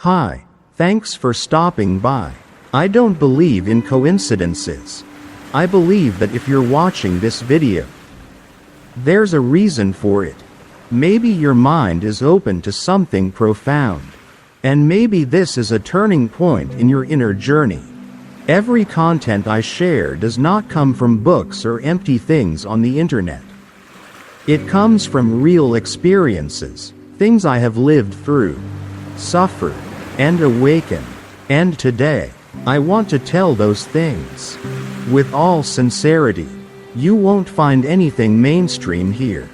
Hi, thanks for stopping by. I don't believe in coincidences. I believe that if you're watching this video, there's a reason for it. Maybe your mind is open to something profound. And maybe this is a turning point in your inner journey. Every content I share does not come from books or empty things on the internet. It comes from real experiences, things I have lived through, suffered, and awakened. And today, I want to tell those things. With all sincerity, you won't find anything mainstream here.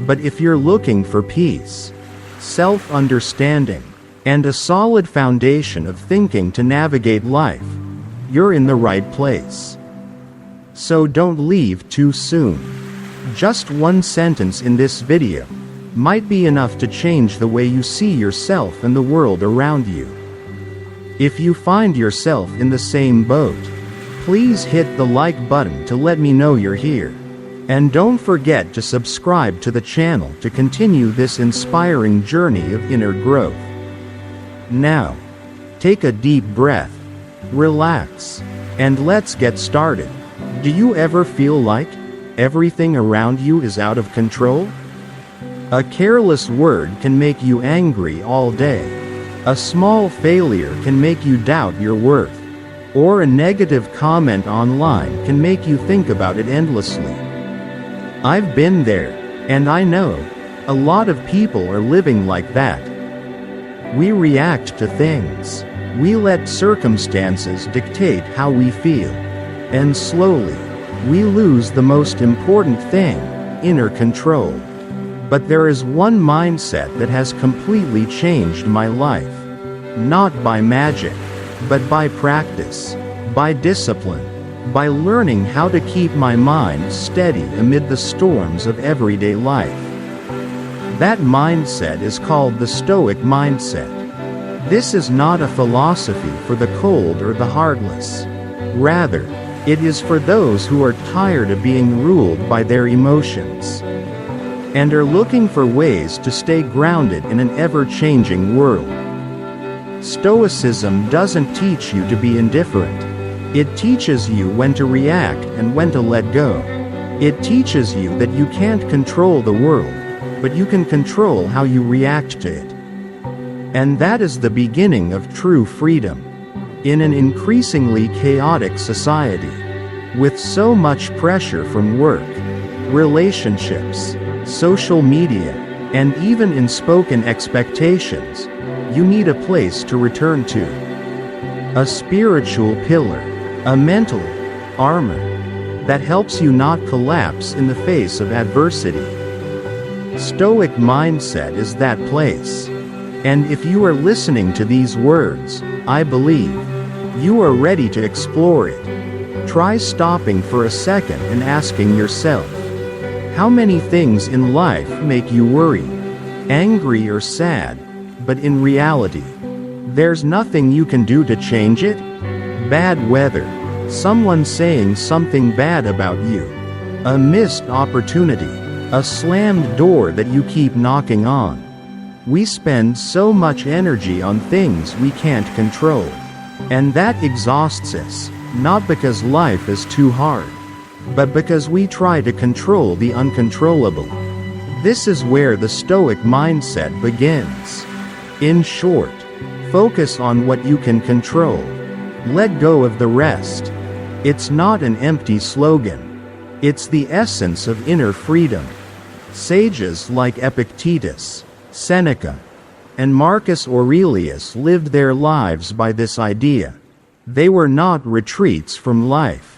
But if you're looking for peace, self-understanding, and a solid foundation of thinking to navigate life, you're in the right place. So don't leave too soon. Just one sentence in this video might be enough to change the way you see yourself and the world around you. If you find yourself in the same boat, please hit the like button to let me know you're here. And don't forget to subscribe to the channel to continue this inspiring journey of inner growth. Now, take a deep breath, relax, and let's get started. Do you ever feel like everything around you is out of control? A careless word can make you angry all day. A small failure can make you doubt your worth. Or a negative comment online can make you think about it endlessly. I've been there, and I know a lot of people are living like that. We react to things. We let circumstances dictate how we feel. And slowly, we lose the most important thing, inner control. But there is one mindset that has completely changed my life. Not by magic, but by practice, by discipline, by learning how to keep my mind steady amid the storms of everyday life. That mindset is called the Stoic Mindset. This is not a philosophy for the cold or the heartless. Rather, it is for those who are tired of being ruled by their emotions and are looking for ways to stay grounded in an ever-changing world. Stoicism doesn't teach you to be indifferent. It teaches you when to react and when to let go. It teaches you that you can't control the world, but you can control how you react to it. And that is the beginning of true freedom. In an increasingly chaotic society, with so much pressure from work, relationships, social media, and even unspoken expectations, you need a place to return to. A spiritual pillar, a mental armor that helps you not collapse in the face of adversity. Stoic Mindset is that place. And if you are listening to these words, I believe you are ready to explore it. Try stopping for a second and asking yourself, how many things in life make you worry, angry or sad, but in reality, there's nothing you can do to change it? Bad weather, someone saying something bad about you, a missed opportunity, a slammed door that you keep knocking on. We spend so much energy on things we can't control. And that exhausts us, not because life is too hard, but because we try to control the uncontrollable. This is where the Stoic Mindset begins. In short, focus on what you can control. Let go of the rest. It's not an empty slogan. It's the essence of inner freedom. Sages like Epictetus, Seneca, and Marcus Aurelius lived their lives by this idea. They were not retreats from life.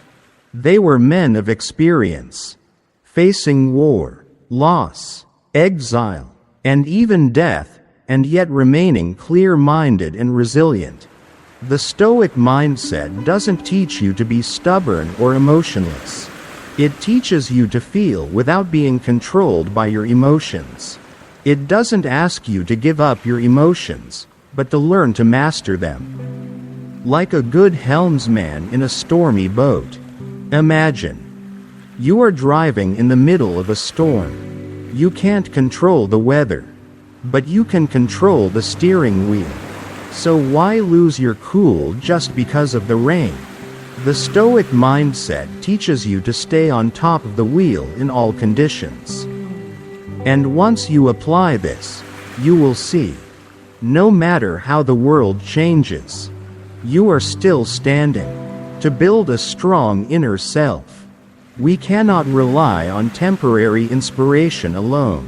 They were men of experience, facing war, loss, exile, and even death, and yet remaining clear-minded and resilient. The Stoic Mindset doesn't teach you to be stubborn or emotionless. It teaches you to feel without being controlled by your emotions. It doesn't ask you to give up your emotions, but to learn to master them. Like a good helmsman in a stormy boat. Imagine you are driving in the middle of a storm. You can't control the weather, but you can control the steering wheel. So why lose your cool just because of the rain? The Stoic mindset teaches you to stay on top of the wheel in all conditions. And once you apply this, you will see, no matter how the world changes, you are still standing. To build a strong inner self, we cannot rely on temporary inspiration alone.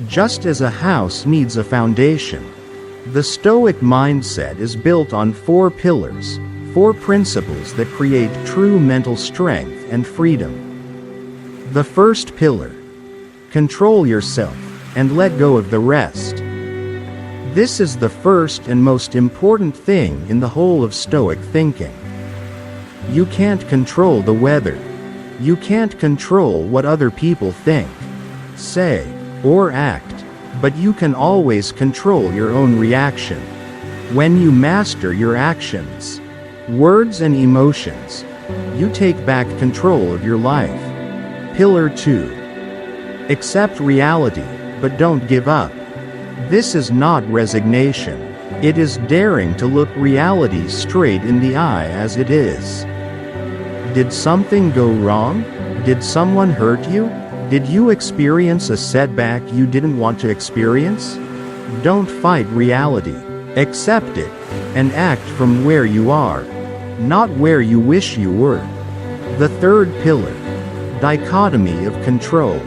Just as a house needs a foundation, the Stoic mindset is built on 4 pillars, 4 principles that create true mental strength and freedom. The first pillar: control yourself and let go of the rest. This is the first and most important thing in the whole of Stoic thinking. You can't control the weather. You can't control what other people think, say, or act, but you can always control your own reaction. When you master your actions, words and emotions, you take back control of your life. Pillar 2. Accept reality, but don't give up. This is not resignation. It is daring to look reality straight in the eye as it is. Did something go wrong? Did someone hurt you? Did you experience a setback you didn't want to experience? Don't fight reality. Accept it, and act from where you are, not where you wish you were. The third pillar: dichotomy of control.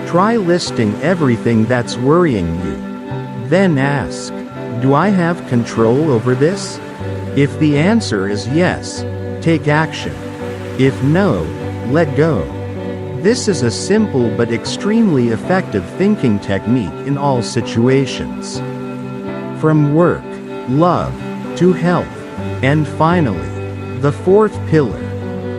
Try listing everything that's worrying you. Then ask, do I have control over this? If the answer is yes, take action. If no, let go. This is a simple but extremely effective thinking technique in all situations. From work, love, to health, and finally, the fourth pillar: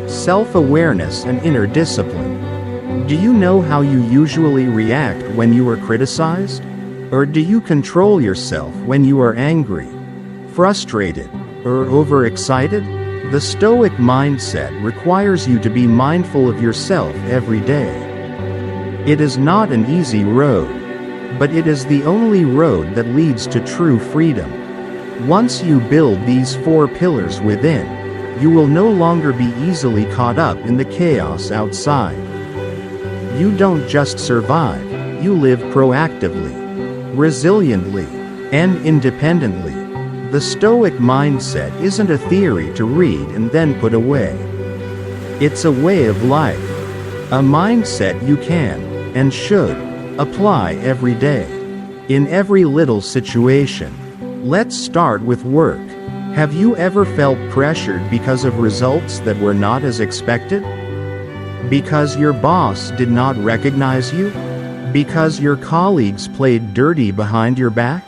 self-awareness and inner discipline. Do you know how you usually react when you are criticized? Or do you control yourself when you are angry, frustrated, or overexcited? The Stoic mindset requires you to be mindful of yourself every day. It is not an easy road, but it is the only road that leads to true freedom. Once you build these 4 pillars within, you will no longer be easily caught up in the chaos outside. You don't just survive, you live proactively, resiliently, and independently. The Stoic mindset isn't a theory to read and then put away. It's a way of life, a mindset you can, and should, apply every day. In every little situation. Let's start with work. Have you ever felt pressured because of results that were not as expected? Because your boss did not recognize you? Because your colleagues played dirty behind your back?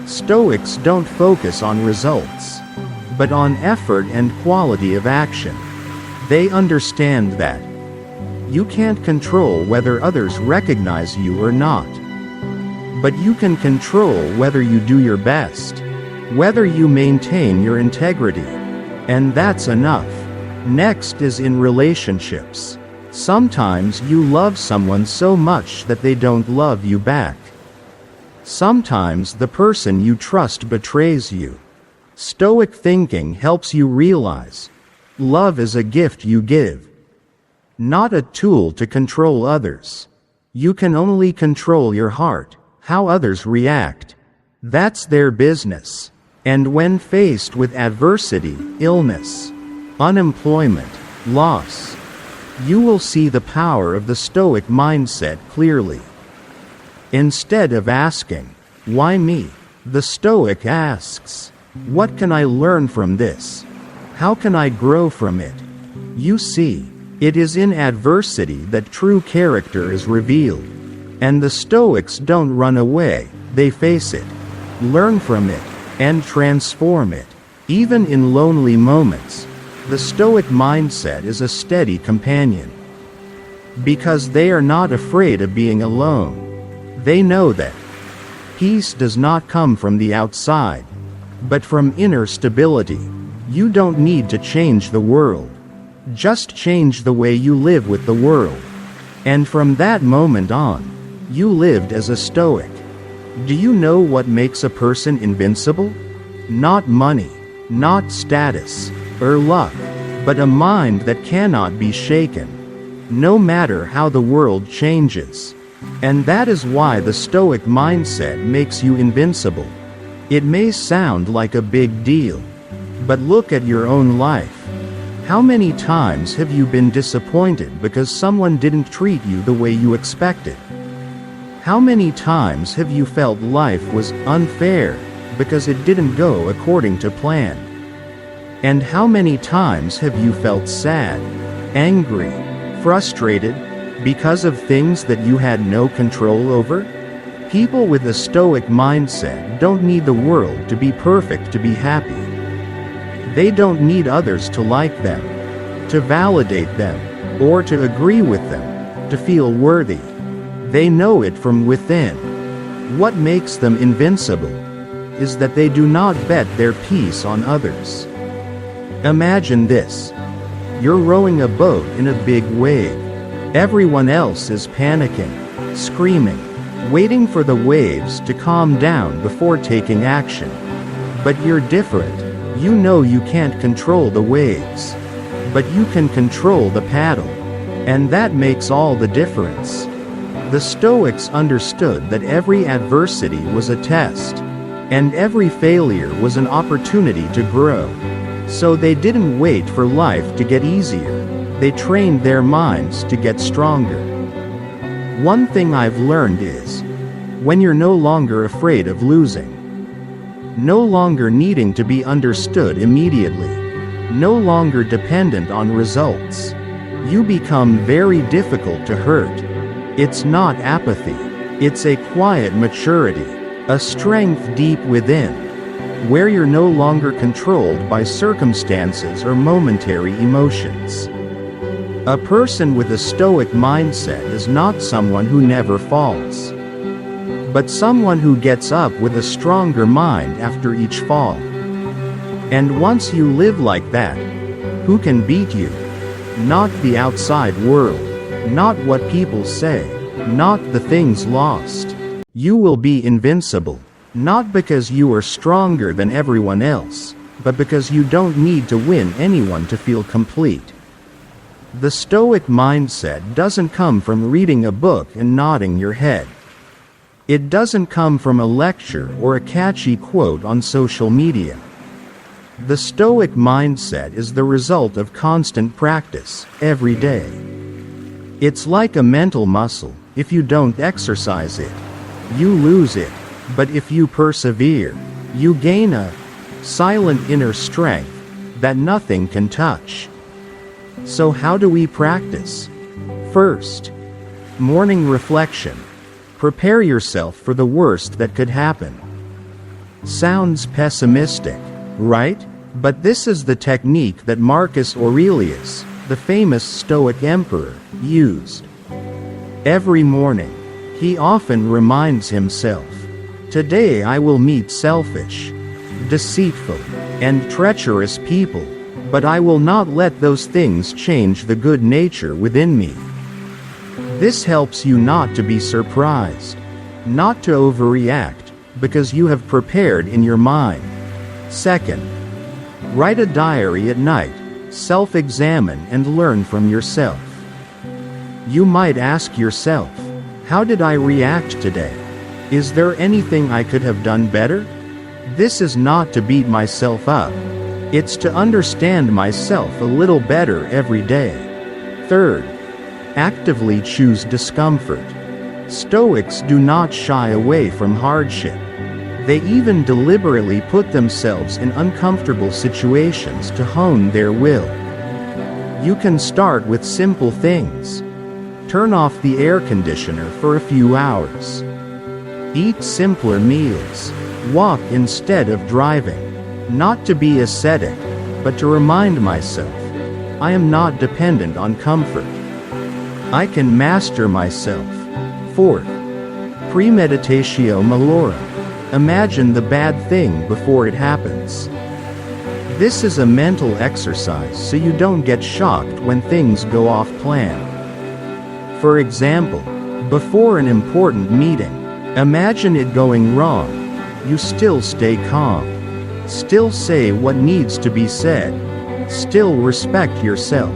Stoics don't focus on results, but on effort and quality of action. They understand that you can't control whether others recognize you or not, but you can control whether you do your best, whether you maintain your integrity, and that's enough. Next is in relationships. Sometimes you love someone so much that they don't love you back. Sometimes the person you trust betrays you. Stoic thinking helps you realize love is a gift you give, not a tool to control others. You can only control your heart, how others react. That's their business. And when faced with adversity, illness, unemployment, loss, you will see the power of the Stoic mindset clearly. Instead of asking, "Why me?" the Stoic asks, "What can I learn from this? How can I grow from it?" You see, it is in adversity that true character is revealed. And the Stoics don't run away, they face it, learn from it, and transform it. Even in lonely moments, the Stoic mindset is a steady companion. Because they are not afraid of being alone. They know that peace does not come from the outside, but from inner stability. You don't need to change the world. Just change the way you live with the world. And from that moment on, you lived as a Stoic. Do you know what makes a person invincible? Not money, not status, or luck, but a mind that cannot be shaken, no matter how the world changes. And that is why the Stoic mindset makes you invincible. It may sound like a big deal, but look at your own life. How many times have you been disappointed because someone didn't treat you the way you expected? How many times have you felt life was unfair because it didn't go according to plan? And how many times have you felt sad, angry, frustrated, because of things that you had no control over? People with a Stoic mindset don't need the world to be perfect to be happy. They don't need others to like them, to validate them, or to agree with them, to feel worthy. They know it from within. What makes them invincible is that they do not bet their peace on others. Imagine this. You're rowing a boat in a big wave. Everyone else is panicking, screaming, waiting for the waves to calm down before taking action. But you're different. You know you can't control the waves, but you can control the paddle, and that makes all the difference. The Stoics understood that every adversity was a test, and every failure was an opportunity to grow. So they didn't wait for life to get easier, they trained their minds to get stronger. One thing I've learned is, when you're no longer afraid of losing, no longer needing to be understood immediately, no longer dependent on results, you become very difficult to hurt. It's not apathy, it's a quiet maturity, a strength deep within, where you're no longer controlled by circumstances or momentary emotions. A person with a Stoic mindset is not someone who never falls, but someone who gets up with a stronger mind after each fall. And once you live like that, who can beat you? Not the outside world, not what people say, not the things lost. You will be invincible, not because you are stronger than everyone else, but because you don't need to win anyone to feel complete. The Stoic mindset doesn't come from reading a book and nodding your head. It doesn't come from a lecture or a catchy quote on social media. The Stoic mindset is the result of constant practice, every day. It's like a mental muscle. If you don't exercise it, you lose it. But if you persevere, you gain a silent inner strength that nothing can touch. So how do we practice? First, morning reflection. Prepare yourself for the worst that could happen. Sounds pessimistic, right? But this is the technique that Marcus Aurelius, the famous Stoic emperor, used. Every morning, he often reminds himself, "Today I will meet selfish, deceitful, and treacherous people, but I will not let those things change the good nature within me." This helps you not to be surprised, not to overreact, because you have prepared in your mind. Second, write a diary at night, self-examine and learn from yourself. You might ask yourself, how did I react today? Is there anything I could have done better? This is not to beat myself up. It's to understand myself a little better every day. Third, actively choose discomfort. Stoics do not shy away from hardship. They even deliberately put themselves in uncomfortable situations to hone their will. You can start with simple things. Turn off the air conditioner for a few hours. Eat simpler meals. Walk instead of driving. Not to be ascetic, but to remind myself, I am not dependent on comfort. I can master myself. Fourth, premeditatio malorum. Imagine the bad thing before it happens. This is a mental exercise so you don't get shocked when things go off plan. For example, before an important meeting, imagine it going wrong. You still stay calm. Still say what needs to be said. Still respect yourself.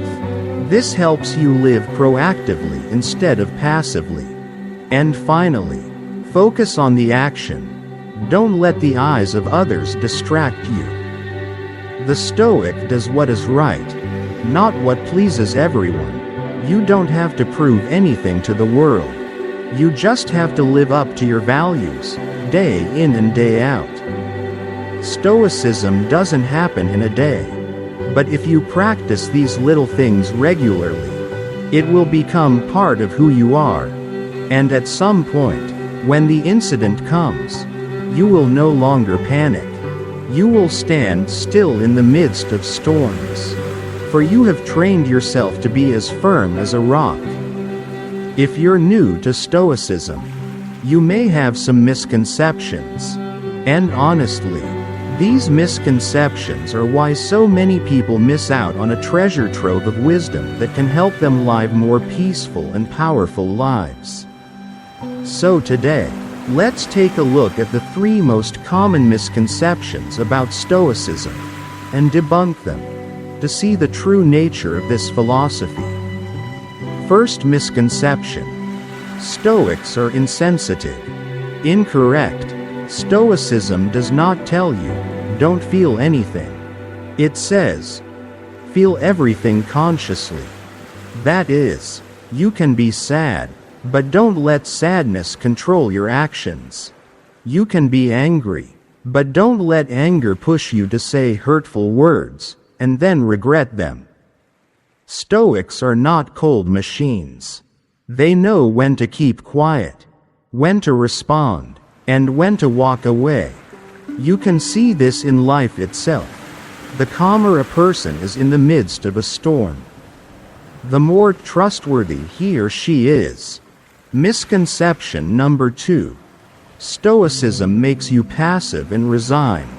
This helps you live proactively instead of passively. And finally, focus on the action. Don't let the eyes of others distract you. The Stoic does what is right, not what pleases everyone. You don't have to prove anything to the world. You just have to live up to your values, day in and day out. Stoicism doesn't happen in a day. But if you practice these little things regularly, it will become part of who you are. And at some point, when the incident comes, you will no longer panic. You will stand still in the midst of storms. For you have trained yourself to be as firm as a rock. If you're new to Stoicism, you may have some misconceptions. And honestly, these misconceptions are why so many people miss out on a treasure trove of wisdom that can help them live more peaceful and powerful lives. So today, let's take a look at the 3 most common misconceptions about Stoicism and debunk them to see the true nature of this philosophy. First misconception: Stoics are insensitive. Incorrect. Stoicism does not tell you, don't feel anything. It says, feel everything consciously. That is, you can be sad, but don't let sadness control your actions. You can be angry, but don't let anger push you to say hurtful words, and then regret them. Stoics are not cold machines. They know when to keep quiet, when to respond, and when to walk away. You can see this in life itself. The calmer a person is in the midst of a storm, the more trustworthy he or she is. Misconception number 2. Stoicism makes you passive and resigned.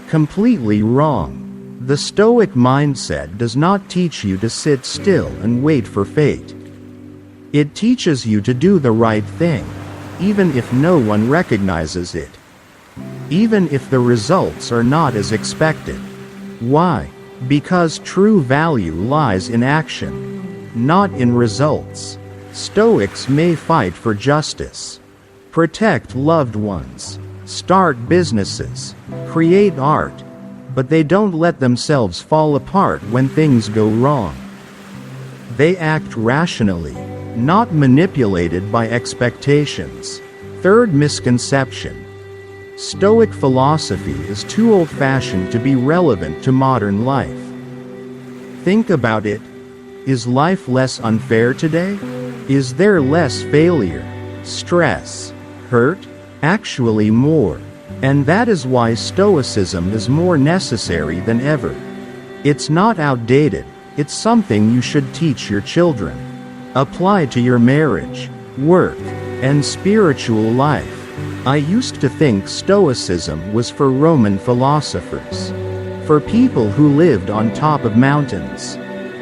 Completely wrong. The Stoic mindset does not teach you to sit still and wait for fate. It teaches you to do the right thing, even if no one recognizes it. Even if the results are not as expected. Why? Because true value lies in action, not in results. Stoics may fight for justice, protect loved ones, start businesses, create art, but they don't let themselves fall apart when things go wrong. They act rationally, not manipulated by expectations. Third misconception: Stoic philosophy is too old-fashioned to be relevant to modern life. Think about it. Is life less unfair today? Is there less failure, stress, hurt? Actually more. And that is why Stoicism is more necessary than ever. It's not outdated, it's something you should teach your children. Apply to your marriage, work, and spiritual life. I used to think Stoicism was for Roman philosophers, for people who lived on top of mountains,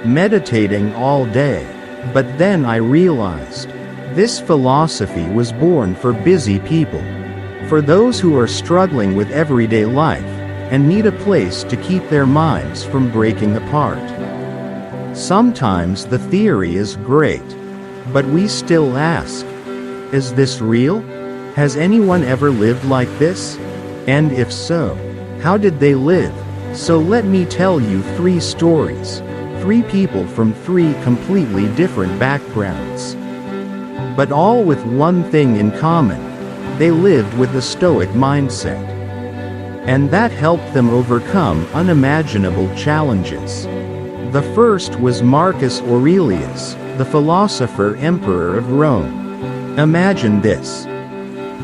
meditating all day. But then I realized, this philosophy was born for busy people, for those who are struggling with everyday life, and need a place to keep their minds from breaking apart. Sometimes the theory is great, but we still ask, is this real? Has anyone ever lived like this? And if so, how did they live? So let me tell you 3 stories, 3 people from 3 completely different backgrounds, but all with one thing in common: they lived with the Stoic mindset. And that helped them overcome unimaginable challenges. The first was Marcus Aurelius, the philosopher emperor of Rome. Imagine this.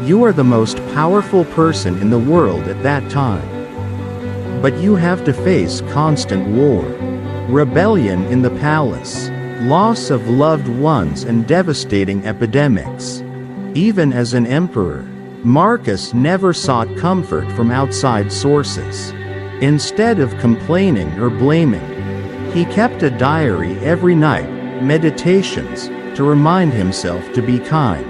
You are the most powerful person in the world at that time. But you have to face constant war, rebellion in the palace, loss of loved ones, and devastating epidemics. Even as an emperor, Marcus never sought comfort from outside sources. Instead of complaining or blaming, he kept a diary every night, meditations, to remind himself to be kind,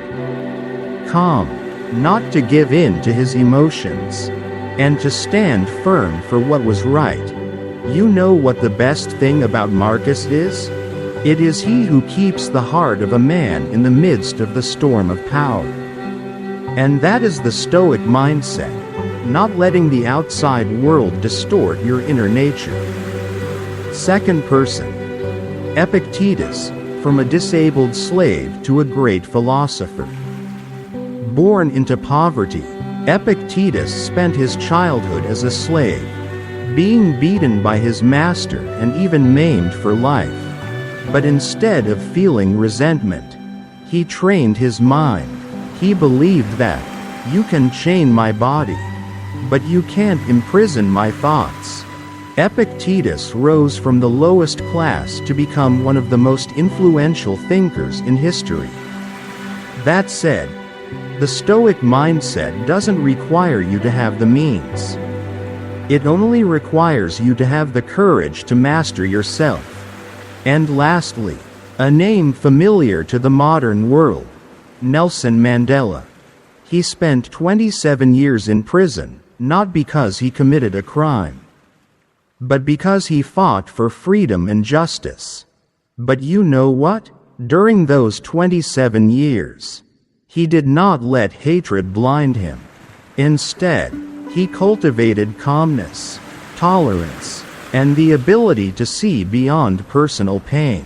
calm, not to give in to his emotions. and to stand firm for what was right. You know what the best thing about Marcus is? It is he who keeps the heart of a man in the midst of the storm of power. And that is the Stoic mindset, not letting the outside world distort your inner nature. Second person, Epictetus, from a disabled slave to a great philosopher. Born into poverty, Epictetus spent his childhood as a slave, being beaten by his master and even maimed for life. But instead of feeling resentment, he trained his mind. He believed that, "You can chain my body, but you can't imprison my thoughts." Epictetus rose from the lowest class to become one of the most influential thinkers in history. That said, the Stoic mindset doesn't require you to have the means. It only requires you to have the courage to master yourself. And lastly, a name familiar to the modern world, Nelson Mandela. He spent 27 years in prison, not because he committed a crime, but because he fought for freedom and justice. But you know what? During those 27 years, he did not let hatred blind him. Instead, he cultivated calmness, tolerance, and the ability to see beyond personal pain.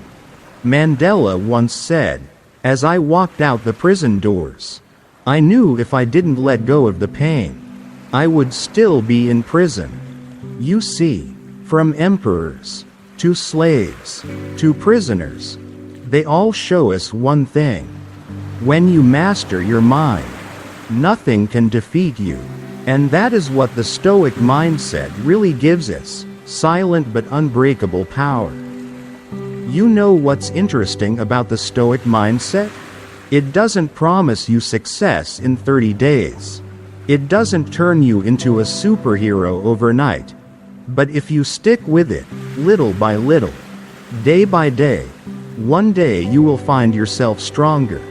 Mandela once said, "As I walked out the prison doors, I knew if I didn't let go of the pain, I would still be in prison." You see, from emperors, to slaves, to prisoners, they all show us one thing. When you master your mind, nothing can defeat you. And that is what the Stoic mindset really gives us, silent but unbreakable power. You know what's interesting about the Stoic mindset? It doesn't promise you success in 30 days. It doesn't turn you into a superhero overnight. But if you stick with it, little by little, day by day, one day you will find yourself stronger,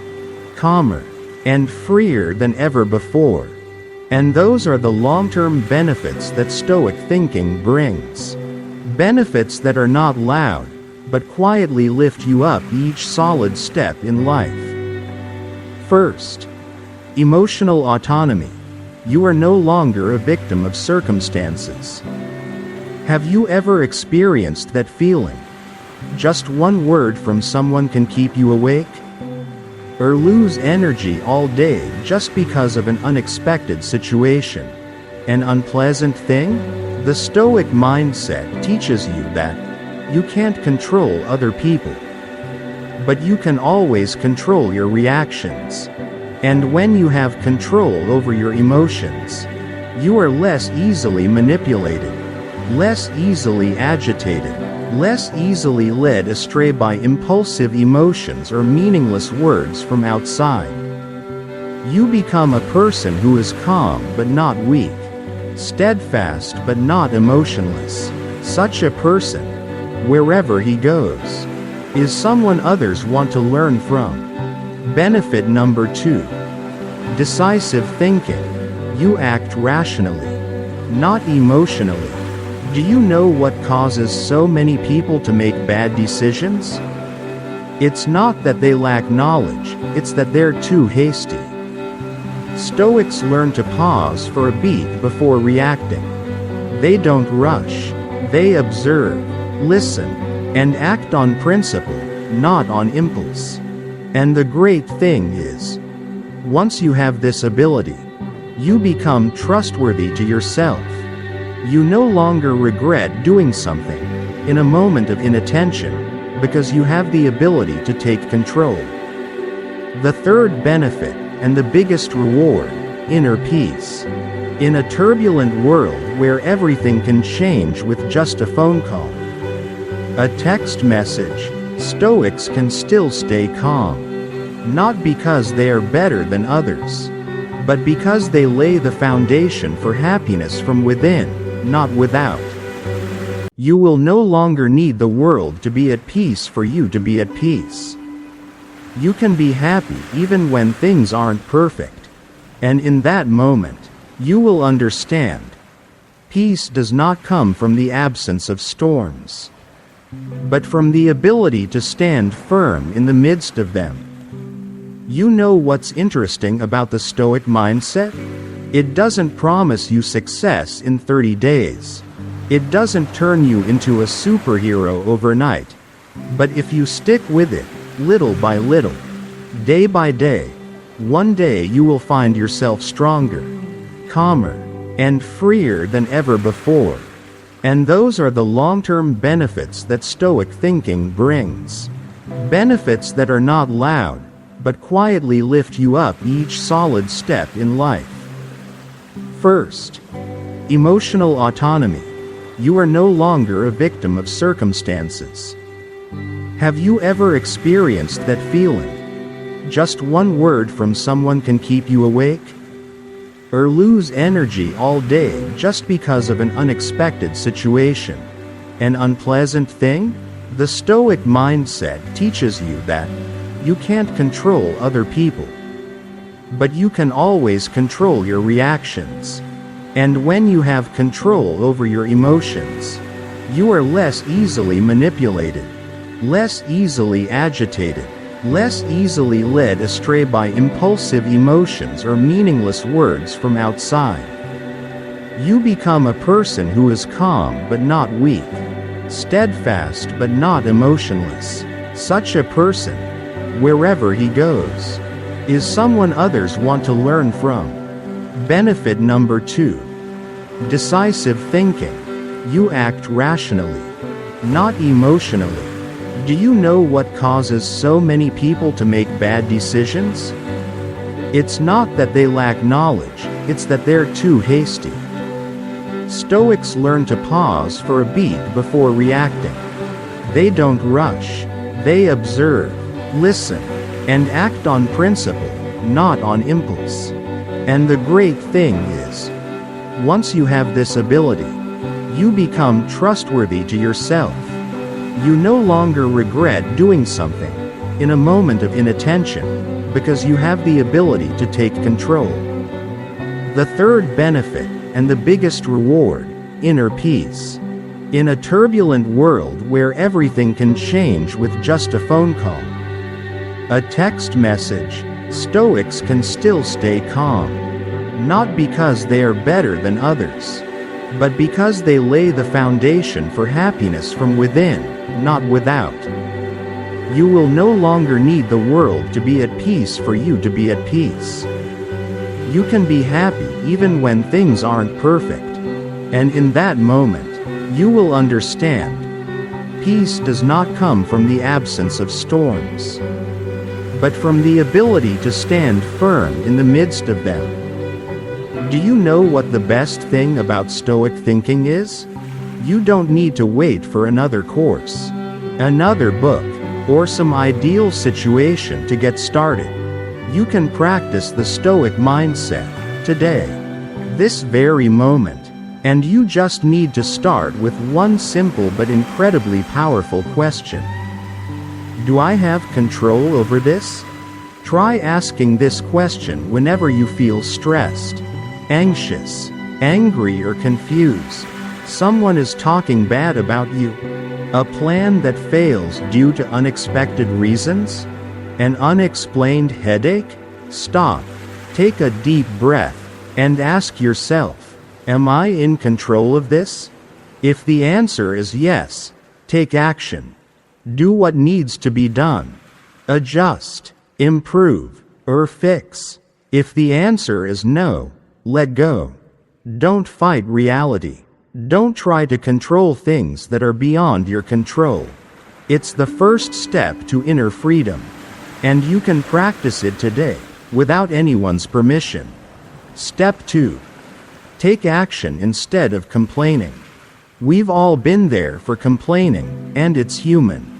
calmer, and freer than ever before. And those are the long-term benefits that Stoic thinking brings. Benefits that are not loud, but quietly lift you up each solid step in life. First, emotional autonomy. You are no longer a victim of circumstances. Have you ever experienced that feeling? Just one word from someone can keep you awake? Or lose energy all day just because of an unexpected situation? An unpleasant thing? The Stoic mindset teaches you that you can't control other people, but you can always control your reactions. And when you have control over your emotions, you are less easily manipulated, less easily agitated, less easily led astray by impulsive emotions or meaningless words from outside. You become a person who is calm but not weak, steadfast but not emotionless. Such a person, wherever he goes, is someone others want to learn from. Benefit number 2. Decisive thinking. You act rationally, not emotionally. Do you know what causes so many people to make bad decisions? It's not that they lack knowledge, it's that they're too hasty. Stoics learn to pause for a beat before reacting. They don't rush. They observe, listen, and act on principle, not on impulse. And the great thing is, once you have this ability, you become trustworthy to yourself. You no longer regret doing something in a moment of inattention because you have the ability to take control. The third benefit, and the biggest reward, inner peace. In a turbulent world where everything can change with just a phone call, a text message, Stoics can still stay calm. Not because they are better than others, but because they lay the foundation for happiness from within, not without. You will no longer need the world to be at peace for you to be at peace. You can be happy even when things aren't perfect. And in that moment, you will understand, Peace does not come from the absence of storms, but from the ability to stand firm in the midst of them. You know what's interesting about the Stoic mindset? It doesn't promise you success in 30 days. It doesn't turn you into a superhero overnight. But if you stick with it, little by little, day by day, one day you will find yourself stronger, calmer, and freer than ever before. And those are the long-term benefits that Stoic thinking brings. Benefits that are not loud, but quietly lift you up each solid step in life. First, emotional autonomy. You are no longer a victim of circumstances. Have you ever experienced that feeling? Just one word from someone can keep you awake? Or lose energy all day just because of an unexpected situation? An unpleasant thing? The Stoic mindset teaches you that you can't control other people, but you can always control your reactions. And when you have control over your emotions, you are less easily manipulated, less easily agitated, less easily led astray by impulsive emotions or meaningless words from outside. You become a person who is calm but not weak, steadfast but not emotionless. Such a person, wherever he goes, is someone others want to learn from. Benefit number 2. Decisive thinking. You act rationally, not emotionally. Do you know what causes so many people to make bad decisions? It's not that they lack knowledge, it's that they're too hasty. Stoics learn to pause for a beat before reacting. They don't rush. They observe, listen, and act on principle, not on impulse. And the great thing is, once you have this ability, you become trustworthy to yourself. You no longer regret doing something in a moment of inattention because you have the ability to take control. The third benefit, and the biggest reward, inner peace. In a turbulent world where everything can change with just a phone call, a text message, Stoics can still stay calm. Not because they are better than others, but because they lay the foundation for happiness from within, not without. You will no longer need the world to be at peace for you to be at peace. You can be happy even when things aren't perfect. And in that moment, you will understand. Peace does not come from the absence of storms, but from the ability to stand firm in the midst of them. Do you know what the best thing about Stoic thinking is? You don't need to wait for another course, another book, or some ideal situation to get started. You can practice the Stoic mindset today, this very moment, and you just need to start with one simple but incredibly powerful question. Do I have control over this? Try asking this question whenever you feel stressed, anxious, angry, or confused. Someone is talking bad about you. A plan that fails due to unexpected reasons? An unexplained headache? Stop, take a deep breath, and ask yourself, am I in control of this? If the answer is yes, take action. Do what needs to be done. Adjust, improve, or fix. If the answer is no, let go. Don't fight reality. Don't try to control things that are beyond your control. It's the first step to inner freedom, and you can practice it today, without anyone's permission. Step 2. Take action instead of complaining. We've all been there for complaining, and it's human.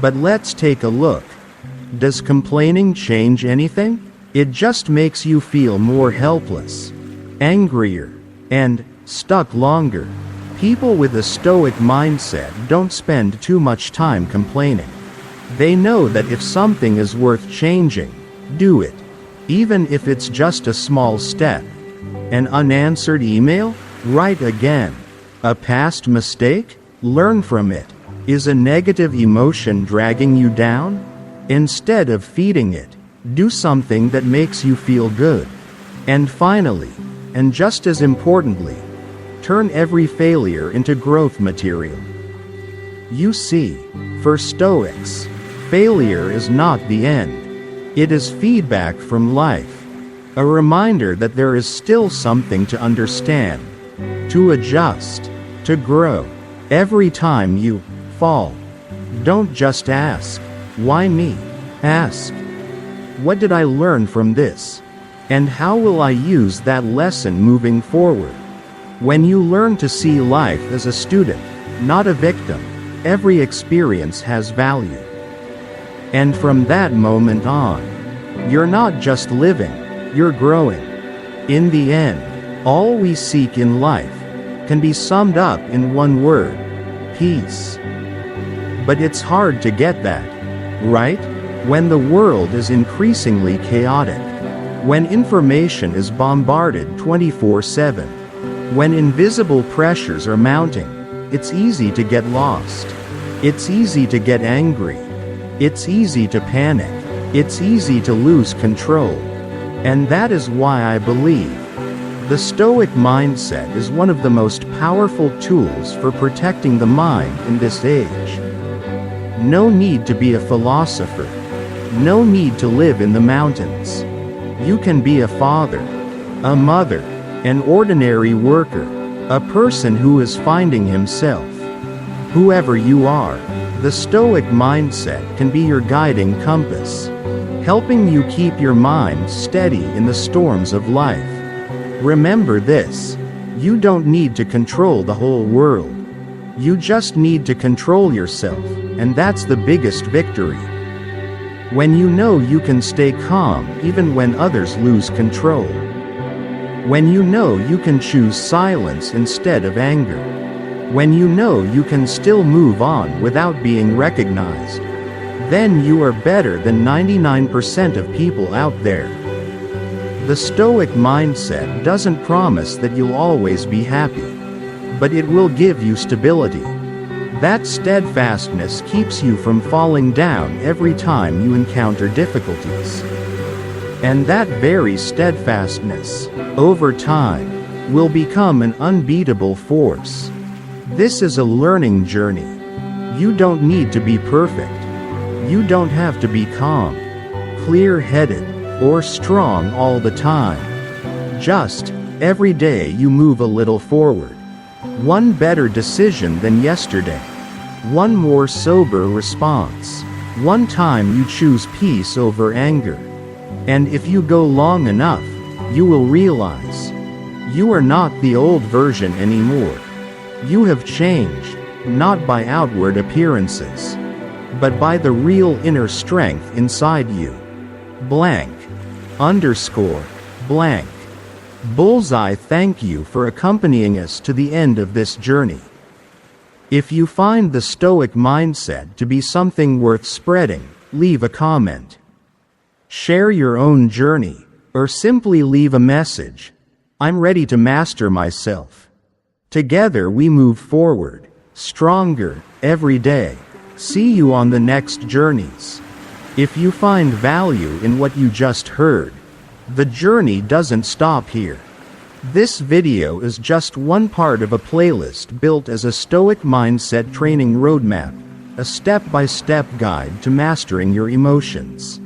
But let's take a look. Does complaining change anything? It just makes you feel more helpless, angrier, and stuck longer. People with a Stoic mindset don't spend too much time complaining. They know that if something is worth changing, do it. Even if it's just a small step. An unanswered email? Right again. A past mistake? Learn from it. Is a negative emotion dragging you down? Instead of feeding it, do something that makes you feel good. And finally, and just as importantly, turn every failure into growth material. You see, for Stoics, failure is not the end. It is feedback from life, a reminder that there is still something to understand, to adjust, to grow. Every time you fall, don't just ask, "Why me?" Ask, "What did I learn from this? And how will I use that lesson moving forward?" When you learn to see life as a student, not a victim, every experience has value. And from that moment on, you're not just living, you're growing. In the end, all we seek in life can be summed up in one word: peace. But it's hard to get that, right? When the world is increasingly chaotic, when information is bombarded 24/7, when invisible pressures are mounting, it's easy to get lost. It's easy to get angry. It's easy to panic. It's easy to lose control. And that is why I believe the Stoic Mindset is one of the most powerful tools for protecting the mind in this age. No need to be a philosopher. No need to live in the mountains. You can be a father, a mother, an ordinary worker, a person who is finding himself. Whoever you are, the Stoic Mindset can be your guiding compass, helping you keep your mind steady in the storms of life. Remember this: you don't need to control the whole world. You just need to control yourself, and that's the biggest victory. When you know you can stay calm even when others lose control. When you know you can choose silence instead of anger. When you know you can still move on without being recognized. Then you are better than 99% of people out there. The Stoic Mindset doesn't promise that you'll always be happy, but it will give you stability. That steadfastness keeps you from falling down every time you encounter difficulties. And that very steadfastness, over time, will become an unbeatable force. This is a learning journey. You don't need to be perfect. You don't have to be calm, clear-headed, or strong all the time. Just, every day you move a little forward. One better decision than yesterday. One more sober response. One time you choose peace over anger. And if you go long enough, you will realize you are not the old version anymore. You have changed, not by outward appearances, but by the real inner strength inside you. Blank. Underscore. Blank. Bullseye. Thank you for accompanying us to the end of this journey. If you find the Stoic Mindset to be something worth spreading, leave a comment. Share your own journey, or simply leave a message. I'm ready to master myself. Together we move forward, stronger, every day. See you on the next journeys. If you find value in what you just heard, the journey doesn't stop here. This video is just one part of a playlist built as a Stoic Mindset training roadmap, a step-by-step guide to mastering your emotions,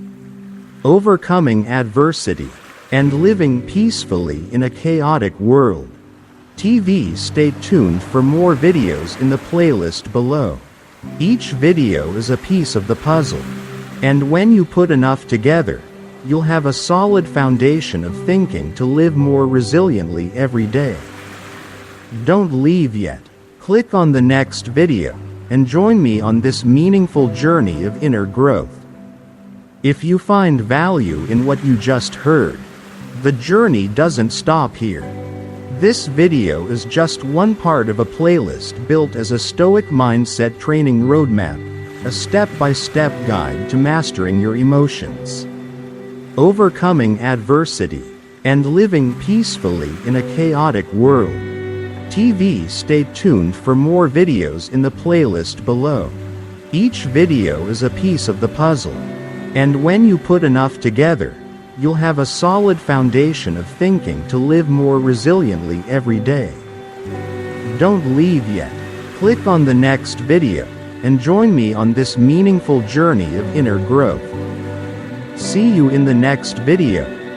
overcoming adversity, and living peacefully in a chaotic world. Stay tuned for more videos in the playlist below. Each video is a piece of the puzzle, and when you put enough together, you'll have a solid foundation of thinking to live more resiliently every day. Don't leave yet. Click on the next video, and join me on this meaningful journey of inner growth. If you find value in what you just heard, the journey doesn't stop here. This video is just one part of a playlist built as a Stoic Mindset training roadmap, a step-by-step guide to mastering your emotions, overcoming adversity, and living peacefully in a chaotic world. TV. Stay tuned for more videos in the playlist below. Each video is a piece of the puzzle. And when you put enough together, you'll have a solid foundation of thinking to live more resiliently every day. Don't leave yet. Click on the next video and join me on this meaningful journey of inner growth. See you in the next video.